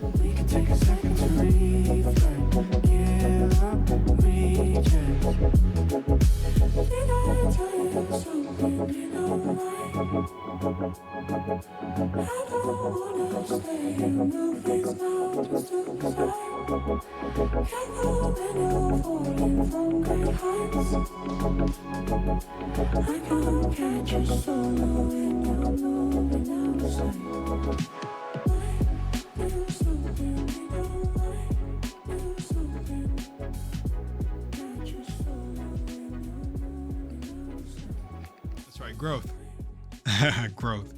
We can take a second to reflect. Give up, reject. Did I tell you something you know why? I don't wanna stay in the place now just to decide. Can't go anywhere falling from great heights. I can't catch you solo when you're moving outside. Why do something you know why? Do something. Catch you solo when you're moving outside. That's right, growth. Growth.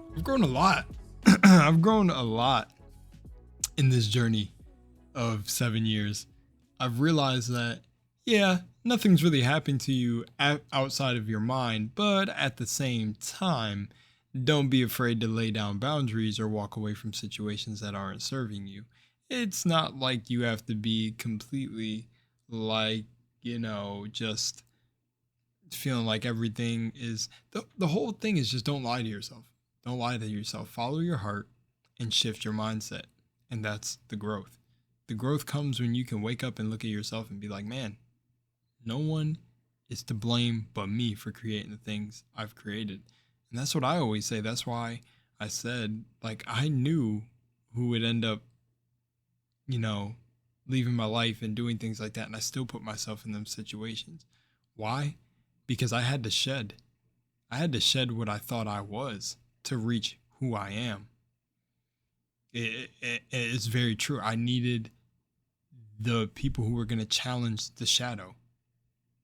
I've grown a lot. I've grown a lot in this journey of 7 years. I've realized that, yeah, nothing's really happened to you outside of your mind, but at the same time, don't be afraid to lay down boundaries or walk away from situations that aren't serving you. It's not like you have to be completely like, just feeling like everything is the whole thing is just don't lie to yourself. Don't lie to yourself. Follow your heart and shift your mindset. And that's the growth. The growth comes when you can wake up and look at yourself and be like, man, no one is to blame but me for creating the things I've created. And that's what I always say. That's why I said, like, I knew who would end up, leaving my life and doing things like that. And I still put myself in them situations. Why? Because I had to shed. I had to shed what I thought I was to reach who I am. It's very true. I needed the people who were going to challenge the shadow.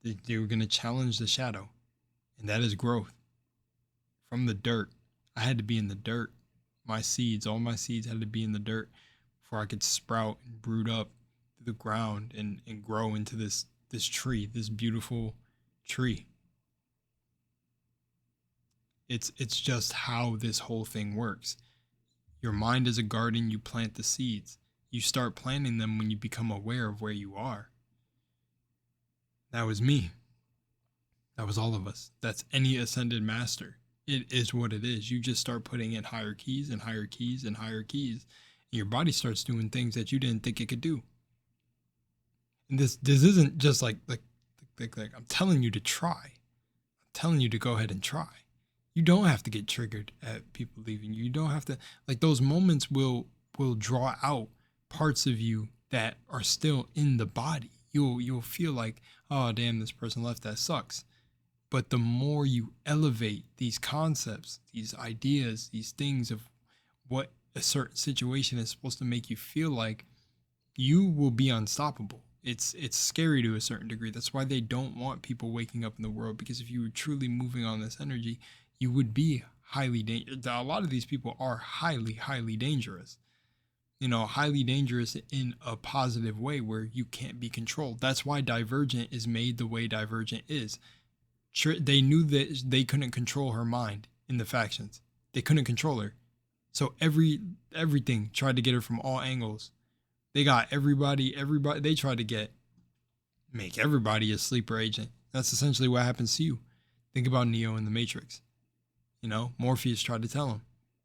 They were going to challenge the shadow. And that is growth. From the dirt. I had to be in the dirt. All my seeds had to be in the dirt before I could sprout and brood up to the ground and grow into this tree, this beautiful tree. It's just how this whole thing works. Your mind is a garden, you plant the seeds. You start planting them when you become aware of where you are. That was me. That was all of us. That's any ascended master. It is what it is. You just start putting in higher keys and higher keys and higher keys. And your body starts doing things that you didn't think it could do. And this isn't just like I'm telling you to try. I'm telling you to go ahead and try. You don't have to get triggered at people leaving you. You don't have to, like, those moments will draw out parts of you that are still in the body. You'll feel like, oh damn, this person left, that sucks. But the more you elevate these concepts, these ideas, these things of what a certain situation is supposed to make you feel like, you will be unstoppable. It's scary to a certain degree. That's why they don't want people waking up in the world, because if you were truly moving on this energy, you would be highly dangerous. A lot of these people are highly, highly dangerous. Highly dangerous in a positive way where you can't be controlled. That's why Divergent is made the way Divergent is. They knew that they couldn't control her mind in the factions. They couldn't control her. So everything tried to get her from all angles. They got everybody, they tried to make everybody a sleeper agent. That's essentially what happens to you. Think about Neo in the Matrix. Morpheus tried to tell him,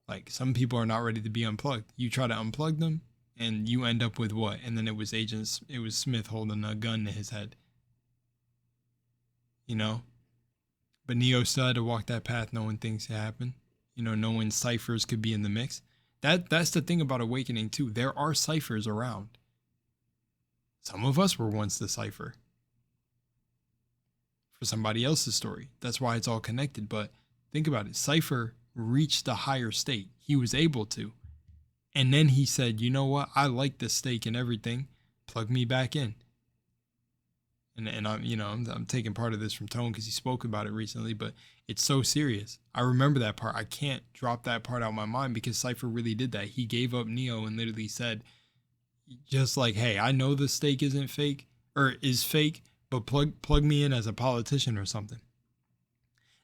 like, some people are not ready to be unplugged. You try to unplug them and you end up with what? And then it was Smith holding a gun to his head. But Neo still had to walk that path knowing things could happen. Knowing ciphers could be in the mix. That's the thing about awakening too. There are ciphers around. Some of us were once the cipher for somebody else's story. That's why it's all connected. But think about it. Cypher reached a higher state. He was able to. And then he said, you know what? I like this stake and everything. Plug me back in. And I'm taking part of this from Tone because he spoke about it recently, but it's so serious. I remember that part. I can't drop that part out of my mind because Cypher really did that. He gave up Neo and literally said, just like, hey, I know the stake isn't fake or is fake, but plug me in as a politician or something.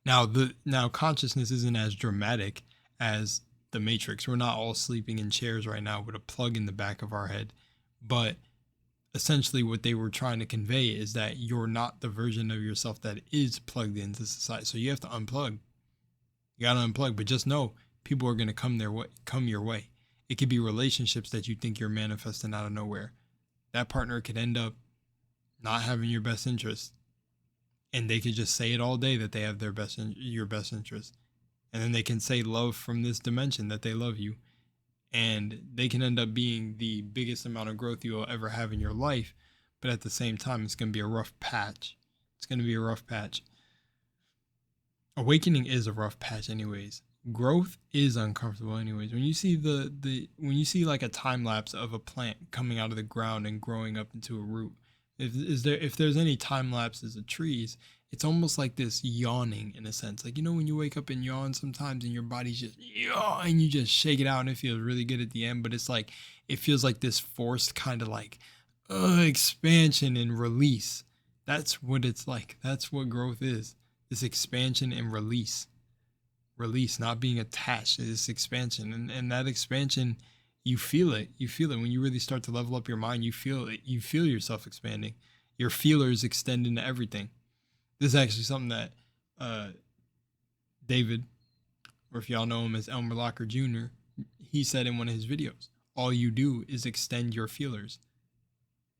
Now consciousness isn't as dramatic as the Matrix. We're not all sleeping in chairs right now with a plug in the back of our head, but essentially what they were trying to convey is that you're not the version of yourself that is plugged into society. So you have to unplug. You got to unplug, but just know people are going to come your way. It could be relationships that you think you're manifesting out of nowhere. That partner could end up not having your best interest, and they could just say it all day that they have your best interest, and then they can say love from this dimension that they love you, and they can end up being the biggest amount of growth you'll ever have in your life. But at the same time, it's going to be a rough patch. It's going to be a rough patch. Awakening is a rough patch anyways. Growth is uncomfortable anyways. When you see when you see like a time lapse of a plant coming out of the ground and growing up into a root, if there's any time lapses of trees, it's almost like this yawning in a sense. Like, you know, when you wake up and yawn sometimes and your body's just yawn and you just shake it out and it feels really good at the end, but it's like, it feels like this forced kind of like expansion and release. That's what it's like. That's what growth is. This expansion and release. Release, not being attached to this expansion. And that expansion, you feel it. You feel it when you really start to level up your mind. You feel it. You feel yourself expanding. Your feelers extend into everything. This is actually something that David, or if y'all know him as Elmer Locker Jr., he said in one of his videos. All you do is extend your feelers.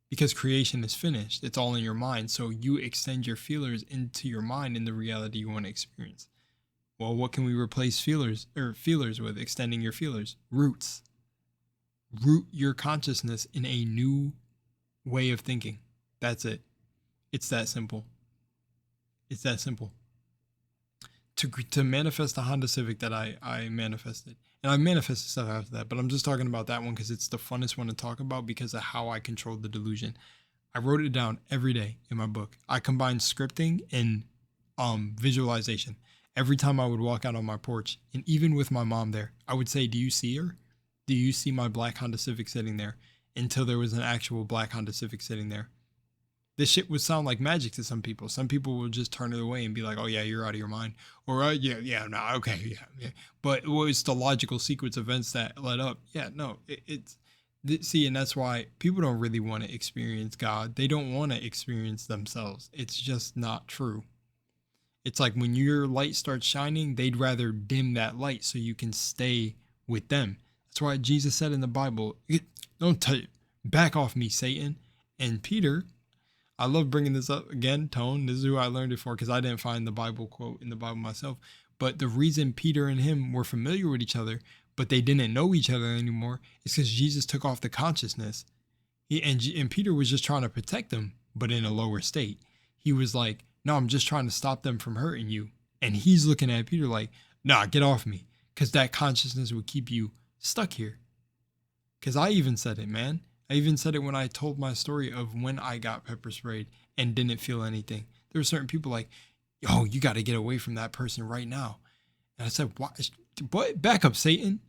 Because creation is finished. It's all in your mind. So you extend your feelers into your mind in the reality you want to experience. Well, what can we replace feelers with? Extending your feelers. Roots. Root your consciousness in a new way of thinking. That's it. It's that simple. It's that simple. To manifest the Honda Civic that I manifested. And I manifested stuff after that, but I'm just talking about that one because it's the funnest one to talk about because of how I controlled the delusion. I wrote it down every day in my book. I combined scripting and visualization. Every time I would walk out on my porch, and even with my mom there, I would say, do you see her? Do you see my black Honda Civic sitting there? Until there was an actual black Honda Civic sitting there. This shit would sound like magic to some people. Some people will just turn it away and be like, oh yeah, you're out of your mind. Or okay. But what was the logical sequence of events that led up? Yeah, no, see, and that's why people don't really want to experience God. They don't want to experience themselves. It's just not true. It's like when your light starts shining, they'd rather dim that light so you can stay with them. That's why Jesus said in the Bible, don't back off me, Satan. And Peter, I love bringing this up again, Tone. This is who I learned it for because I didn't find the Bible quote in the Bible myself. But the reason Peter and him were familiar with each other, but they didn't know each other anymore, is because Jesus took off the consciousness. And Peter was just trying to protect them, but in a lower state. He was like, no, I'm just trying to stop them from hurting you. And he's looking at Peter like, nah, get off me. Because that consciousness would keep you stuck here. Because I even said it, man. I even said it when I told my story of when I got pepper sprayed and didn't feel anything. There were certain people like, yo, you got to get away from that person right now. And I said, what? Back up, Satan.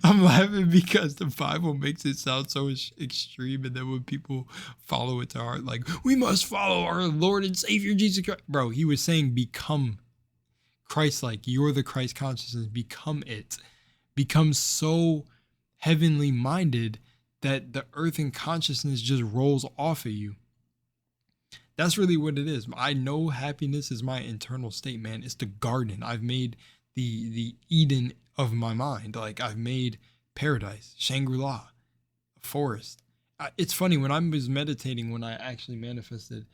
I'm laughing because the Bible makes it sound so extreme. And then when people follow it to heart, like, we must follow our Lord and Savior, Jesus Christ. Bro, he was saying become Christ-like. You're the Christ consciousness. Become it. Become so heavenly minded that the earthen consciousness just rolls off of you. That's really what it is. I know happiness is my internal state, man. It's the garden. I've made the Eden of my mind. Like, I've made paradise, Shangri-La, a forest. It's funny, when I was meditating, when I actually manifested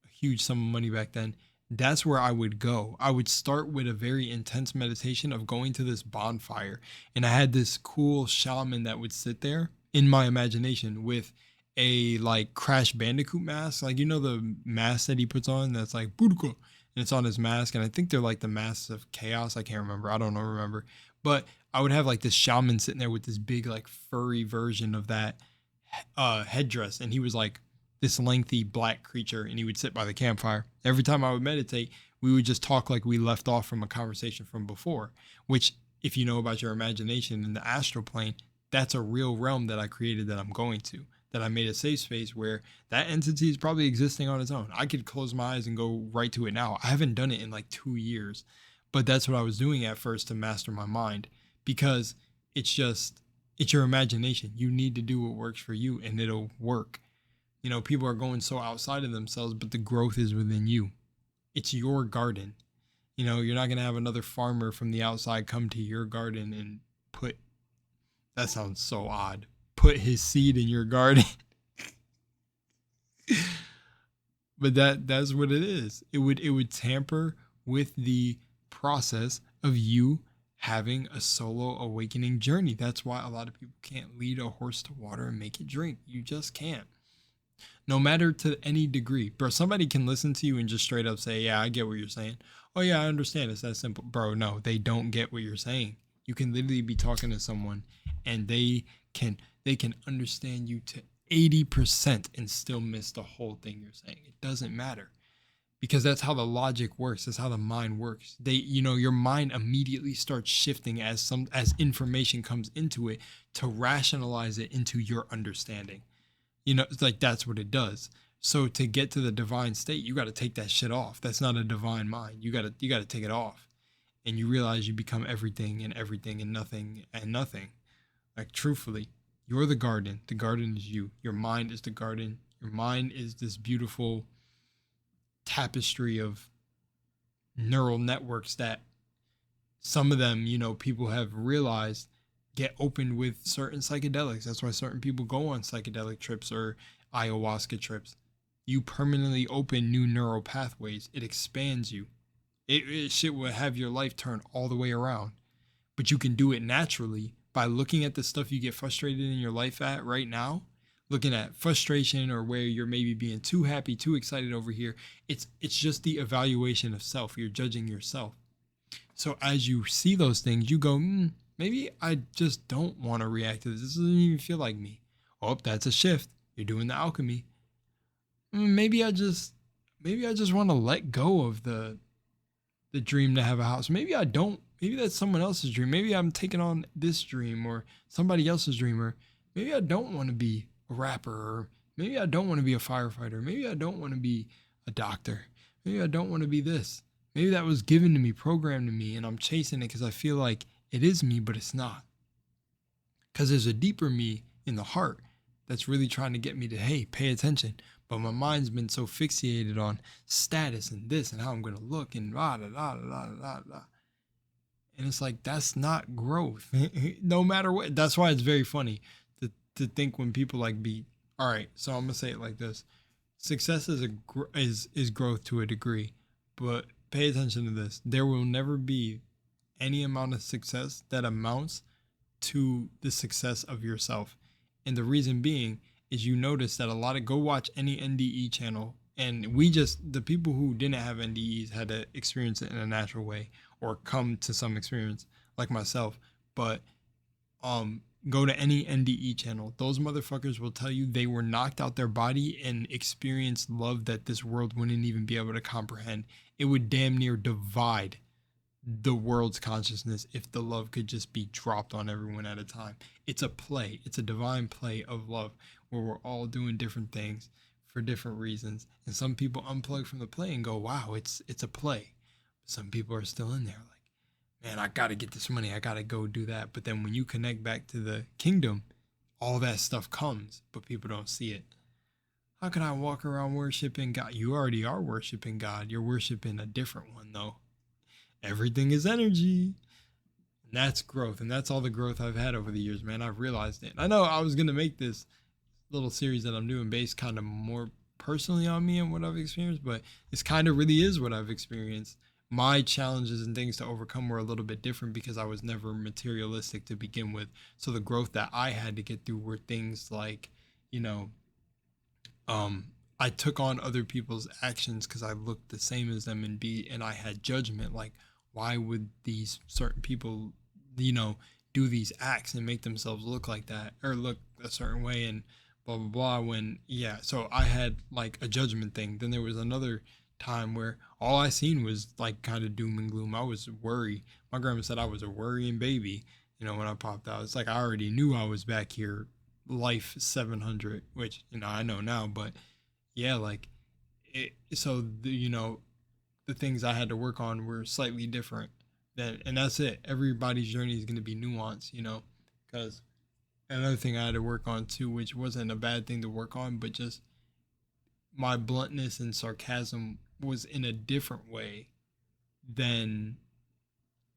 a huge sum of money back then, that's where I would go. I would start with a very intense meditation of going to this bonfire. And I had this cool shaman that would sit there in my imagination with a like Crash Bandicoot mask. Like, you know, the mask that he puts on that's like Budoka, and it's on his mask. And I think they're like the masks of chaos. I can't remember. I don't remember. But I would have like this shaman sitting there with this big like furry version of that headdress. And he was like this lengthy black creature, and he would sit by the campfire. Every time I would meditate, we would just talk like we left off from a conversation from before, which, if you know about your imagination in the astral plane, that's a real realm that I created that I'm going to, that I made a safe space where that entity is probably existing on its own. I could close my eyes and go right to it now. I haven't done it in like 2 years, but that's what I was doing at first to master my mind, because it's your imagination. You need to do what works for you and it'll work. You know, people are going so outside of themselves, but the growth is within you. It's your garden. You know, you're not going to have another farmer from the outside come to your garden and put, that sounds so odd, put his seed in your garden. But that's what it is. It would tamper with the process of you having a solo awakening journey. That's why a lot of people can't lead a horse to water and make it drink. You just can't. No matter to any degree. Bro, somebody can listen to you and just straight up say, yeah, I get what you're saying. Oh yeah, I understand. It's that simple. Bro, no, they don't get what you're saying. You can literally be talking to someone and they can understand you to 80% and still miss the whole thing you're saying. It doesn't matter. Because that's how the logic works. That's how the mind works. Your mind immediately starts shifting as information comes into it to rationalize it into your understanding. It's like that's what it does. So to get to the divine state, you got to take that shit off. That's not a divine mind. You got to take it off. And you realize you become everything and nothing and nothing. Like truthfully, you're the garden. The garden is you. Your mind is the garden. Your mind is this beautiful tapestry of neural networks that some of them, people have realized get opened with certain psychedelics. That's why certain people go on psychedelic trips or ayahuasca trips. You permanently open new neural pathways. It expands you. It shit will have your life turn all the way around. But you can do it naturally by looking at the stuff you get frustrated in your life at right now, looking at frustration or where you're maybe being too happy, too excited over here. It's just the evaluation of self. You're judging yourself. So as you see those things, you go, maybe I just don't want to react to this. This doesn't even feel like me. Oh, that's a shift. You're doing the alchemy. Maybe I just want to let go of the dream to have a house. Maybe I don't. Maybe that's someone else's dream. Maybe I'm taking on this dream or somebody else's dream. Or maybe I don't want to be a rapper. Or maybe I don't want to be a firefighter. Maybe I don't want to be a doctor. Maybe I don't want to be this. Maybe that was given to me, programmed to me, and I'm chasing it because I feel like it is me, but it's not. Because there's a deeper me in the heart that's really trying to get me to, hey, pay attention. But my mind's been so fixated on status and this and how I'm going to look and blah, blah, blah, blah, blah, blah. And it's like, that's not growth. No matter what. That's why it's very funny to think when people like all right, so I'm going to say it like this. Success is growth to a degree, but pay attention to this. There will never be any amount of success that amounts to the success of yourself. And the reason being is you notice that go watch any NDE channel, and the people who didn't have NDEs had to experience it in a natural way or come to some experience like myself. But go to any NDE channel. Those motherfuckers will tell you they were knocked out their body and experienced love that this world wouldn't even be able to comprehend. It would damn near divide the world's consciousness if the love could just be dropped on everyone at a time. It's a play. It's a divine play of love where we're all doing different things for different reasons. And some people unplug from the play and go, wow, it's a play. Some people are still in there like, man, I got to get this money. I got to go do that. But then when you connect back to the kingdom, all that stuff comes, but people don't see it. How can I walk around worshiping God? You already are worshiping God. You're worshiping a different one though. Everything is energy. And that's growth. And that's all the growth I've had over the years, man. I've realized it. I know I was going to make this little series that I'm doing based kind of more personally on me and what I've experienced, but this kind of really is what I've experienced. My challenges and things to overcome were a little bit different because I was never materialistic to begin with. So the growth that I had to get through were things like, I took on other people's actions because I looked the same as them and I had judgment. Like, why would these certain people, do these acts and make themselves look like that or look a certain way and blah, blah, blah. So I had like a judgment thing. Then there was another time where all I seen was like kind of doom and gloom. I was worried. My grandma said I was a worrying baby, when I popped out. It's like I already knew I was back here, life 700, which, I know now, but yeah, like it. So, the things I had to work on were slightly different and that's it. Everybody's journey is going to be nuanced, because another thing I had to work on too, which wasn't a bad thing to work on, but just my bluntness and sarcasm was in a different way than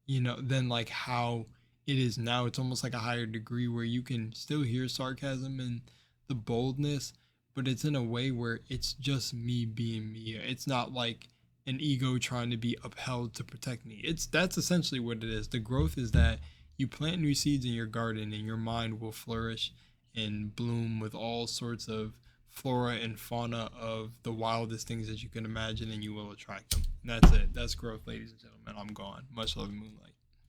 like how it is now. It's almost like a higher degree where you can still hear sarcasm and the boldness, but it's in a way where it's just me being me. It's not like an ego trying to be upheld to protect me. That's essentially what it is. The growth is that you plant new seeds in your garden and your mind will flourish and bloom with all sorts of flora and fauna of the wildest things that you can imagine, and you will attract them. And that's it. That's growth, ladies and gentlemen. I'm gone. Much love, Moonlight.